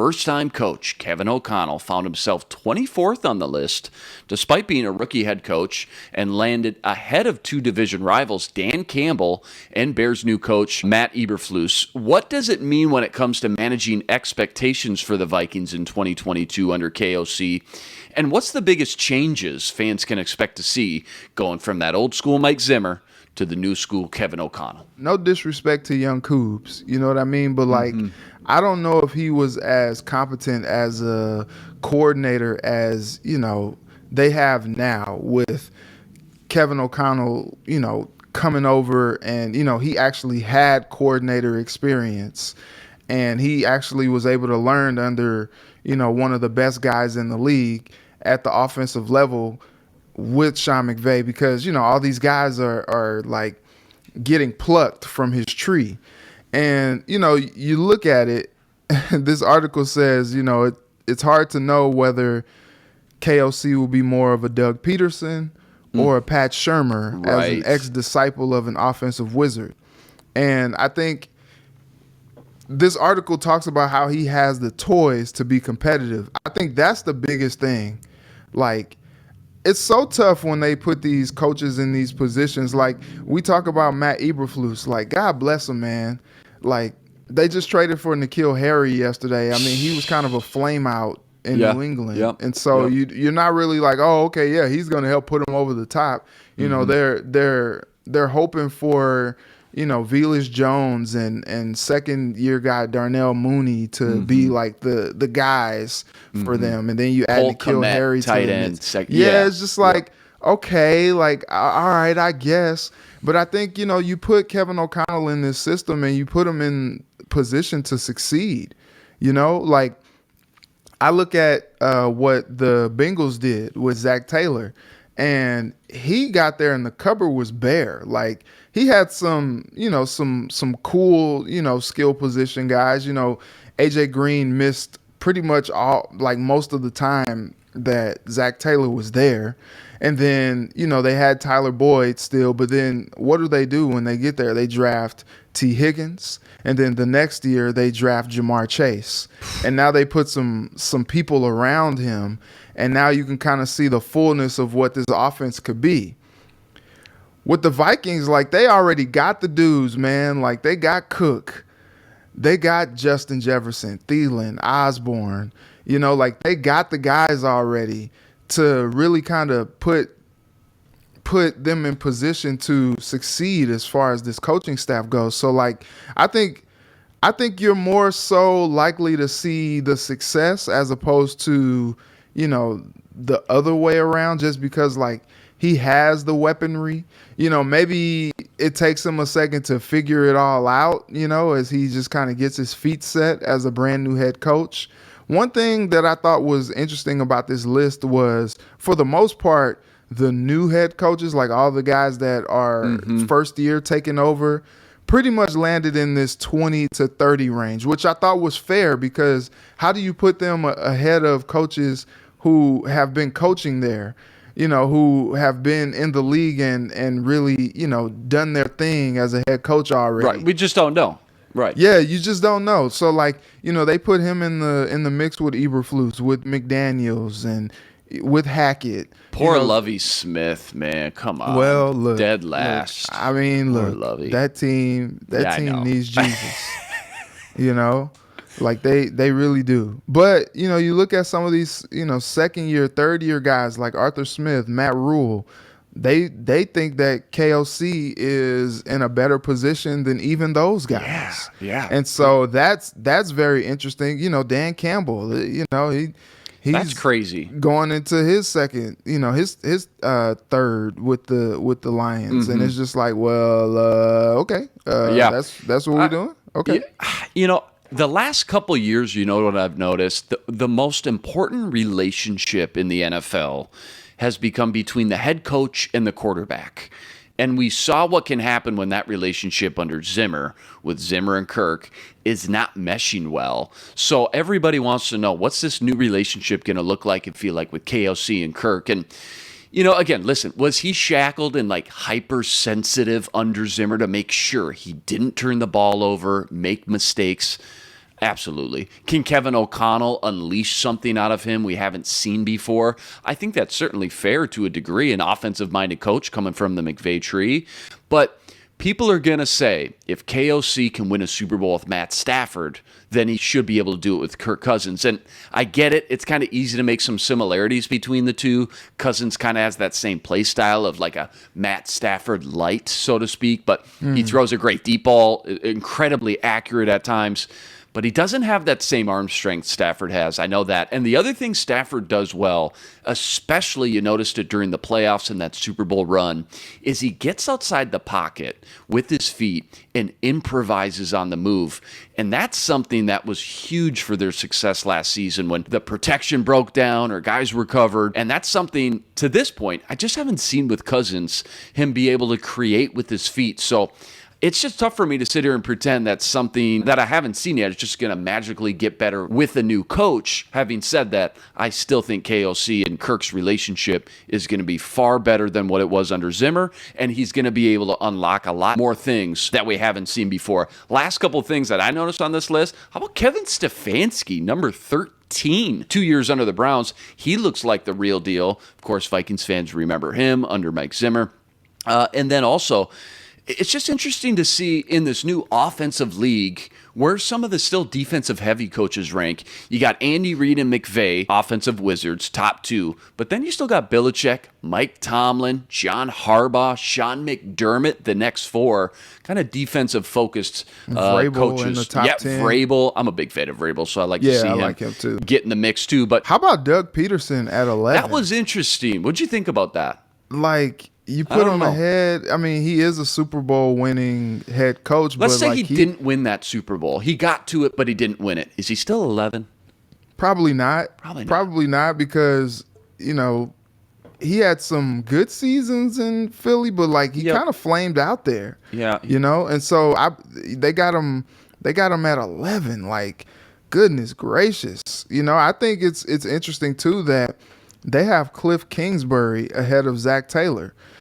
first-time coach Kevin O'Connell found himself 24th on the list, despite being a rookie head coach, and landed ahead of two division rivals, Dan Campbell and Bears' new coach, Matt Eberflus. What does it mean when it comes to managing expectations for the Vikings in 2022 under KOC? And what's the biggest changes fans can expect to see going from that old school Mike Zimmer to the new school Kevin O'Connell? No disrespect to young Coobs, you know what I mean? But, I don't know if he was as competent as a coordinator as, they have now with Kevin O'Connell, coming over and, he actually had coordinator experience and he actually was able to learn under, one of the best guys in the league at the offensive level with Sean McVay, because, all these guys are like getting plucked from his tree. And, you look at it, this article says, it's hard to know whether KOC will be more of a Doug Peterson or a Pat Shurmur as an ex-disciple of an offensive wizard. And I think this article talks about how he has the toys to be competitive. I think that's the biggest thing. Like, it's so tough when they put these coaches in these positions. Like, we talk about Matt Eberflus. Like, God bless him, man. Like, they just traded for N'Keal Harry yesterday. I mean, he was kind of a flame out in New England. Yep. And so you're not really like, oh, okay, yeah, he's going to help put him over the top. They're hoping for, Velus Jones and second year guy Darnell Mooney to be like the guys for them. And then you add N'Keal Harry tight to end. It's just like, okay, like, all right, I guess. But I think, you put Kevin O'Connell in this system and you put him in position to succeed. Like, I look at what the Bengals did with Zach Taylor, and he got there and the cupboard was bare. Like, he had some cool, skill position guys. AJ Green missed pretty much most of the time that Zach Taylor was there. And then, they had Tyler Boyd still, but then what do when they get there? They draft T. Higgins, and then the next year they draft Jamar Chase. And now they put some people around him, and now you can kind of see the fullness of what this offense could be. With the Vikings, like, they already got the dudes, man. Like, they got Cook. They got Justin Jefferson, Thielen, Osborne. Like, they got the guys already to really kind of put them in position to succeed as far as this coaching staff goes. So, like, I think you're more so likely to see the success as opposed to, the other way around, just because, like, he has the weaponry. Maybe it takes him a second to figure it all out, as he just kind of gets his feet set as a brand new head coach. One thing that I thought was interesting about this list was, for the most part, the new head coaches, like all the guys that are first year taking over, pretty much landed in this 20 to 30 range, which I thought was fair, because how do you put them ahead of coaches who have been coaching there, who have been in the league and really, done their thing as a head coach already? Right. We just don't know. Right. Yeah, you just don't know. So, like, they put him in the mix with Eberflus, with McDaniels, and with Hackett. Poor Lovie Smith, man. Come on. Well, look, dead last. Look, I mean, poor look, Lovie. that team needs Jesus. Like, they really do. But, you look at some of these, second year, third year guys like Arthur Smith, Matt Rule, they think that KOC is in a better position than even those guys. Yeah. And so that's very interesting. Dan Campbell, he's that's crazy. Going into his second, his third with the Lions, and it's just like, well, okay, that's what we're doing. Okay, the last couple of years, what I've noticed, the most important relationship in the NFL has become between the head coach and the quarterback. And we saw what can happen when that relationship under Zimmer, with Zimmer and Kirk, is not meshing well. So everybody wants to know, what's this new relationship going to look like and feel like with KOC and Kirk? And, again, listen, was he shackled and like hypersensitive under Zimmer to make sure he didn't turn the ball over, make mistakes? Absolutely. Can Kevin O'Connell unleash something out of him we haven't seen before? I think that's certainly fair to a degree, an offensive-minded coach coming from the McVay tree. But people are going to say if KOC can win a Super Bowl with Matt Stafford, then he should be able to do it with Kirk Cousins. And I get it. It's kind of easy to make some similarities between the two. Cousins kind of has that same play style of like a Matt Stafford light, so to speak. But he throws a great deep ball, incredibly accurate at times. But he doesn't have that same arm strength Stafford has. I know that. And the other thing Stafford does well, especially you noticed it during the playoffs in that Super Bowl run, is he gets outside the pocket with his feet and improvises on the move. And that's something that was huge for their success last season when the protection broke down or guys were covered. And that's something, to this point, I just haven't seen with Cousins, him be able to create with his feet. So it's just tough for me to sit here and pretend that's something that I haven't seen yet. It's just going to magically get better with a new coach. Having said that, I still think KOC and Kirk's relationship is going to be far better than what it was under Zimmer, and he's going to be able to unlock a lot more things that we haven't seen before. Last couple of things that I noticed on this list, how about Kevin Stefanski, number 13? 2 years under the Browns. He looks like the real deal. Of course, Vikings fans remember him under Mike Zimmer. And then also, it's just interesting to see in this new offensive league where some of the still defensive-heavy coaches rank. You got Andy Reid and McVay, offensive wizards, top two. But then you still got Belichick, Mike Tomlin, John Harbaugh, Sean McDermott, the next four, kind of defensive-focused coaches. In the top 10. Vrabel. I'm a big fan of Vrabel, so I like to see him, like him too. Get in the mix too. But how about Doug Peterson at 11? that was interesting. What'd you think about that? Like, you put him ahead. I mean, he is a Super Bowl winning head coach. Let's but say like he didn't win that Super Bowl. He got to it, but he didn't win it. Is he still 11? Probably not. Probably not because, he had some good seasons in Philly, but like he kind of flamed out there. Yeah. And so they got him at 11. Like, goodness gracious. I think it's interesting too that they have Cliff Kingsbury ahead of Zach Taylor.